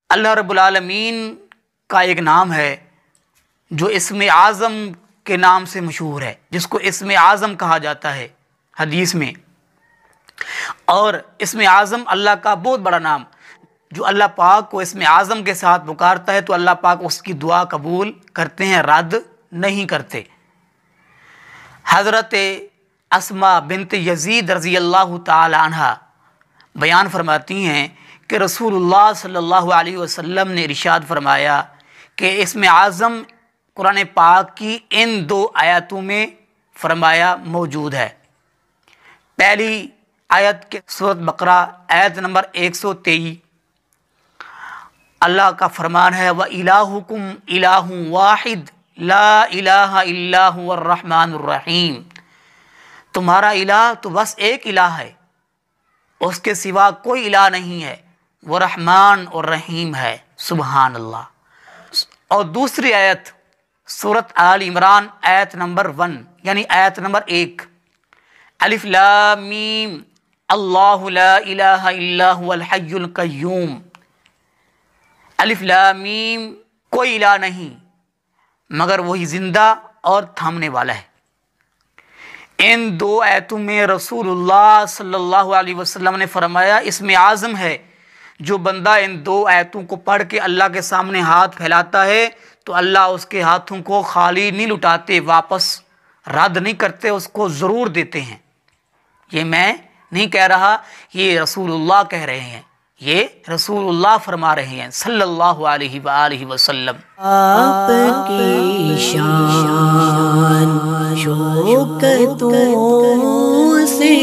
اللہ رب العالمین کا ایک نام ہے جو اسم اعظم کے نام سے مشہور ہے، جس کو اسم اعظم کہا جاتا ہے حدیث میں، اور اسم اعظم اللہ کا بہت بڑا نام، جو اللہ پاک کو اسم اعظم کے ساتھ پکارتا ہے تو اللہ پاک اس کی دعا قبول کرتے ہیں، رد نہیں کرتے۔ حضرت اسماء بنت یزید رضی اللہ تعالی عنہ بیان فرماتی ہیں کہ رسول اللہ صلی اللہ علیہ وسلم نے ارشاد فرمایا کہ اسم اعظم قرآن پاک کی ان 2 آیاتوں میں فرمایا موجود ہے۔ پہلی آیت کے سورۃ بقرہ آیت نمبر 123، اللہ کا فرمان ہے وَإِلَٰهُكُمْ إِلَٰهٌ وَاحِدٌ لَا إِلَٰهَ إِلَّا هُوَ الرَّحْمَٰنُ الرَّحِيمُ، تمہارا الہ تو بس ایک الہ ہے، اس کے سوا کوئی الہ نہیں ہے، وہ رحمان اور رحیم ہے، سبحان اللہ۔ اور دوسری آیت سورۃ آل عمران آیت نمبر 1 یعنی آیت نمبر 1، الف لام میم اللہ لا الہ الا هو الحی القیوم، الف لام میم، کوئی الہ نہیں مگر وہی زندہ اور تھامنے والا ہے۔ ان 2 آیتوں میں رسول اللہ صلی اللہ علیہ وسلم نے فرمایا اسم اعظم ہے، جو بندہ ان 2 آیتوں کو پڑھ کے اللہ کے سامنے ہاتھ پھیلاتا ہے تو اللہ اس کے ہاتھوں کو خالی نہیں لٹاتے، واپس رد نہیں کرتے، اس کو ضرور دیتے ہیں۔ یہ میں نہیں کہہ رہا، یہ رسول اللہ کہہ رہے ہیں، یہ رسول اللہ فرما رہے ہیں صلی اللہ علیہ وآلہ وسلم۔ آپ کی شان شوکتوں سے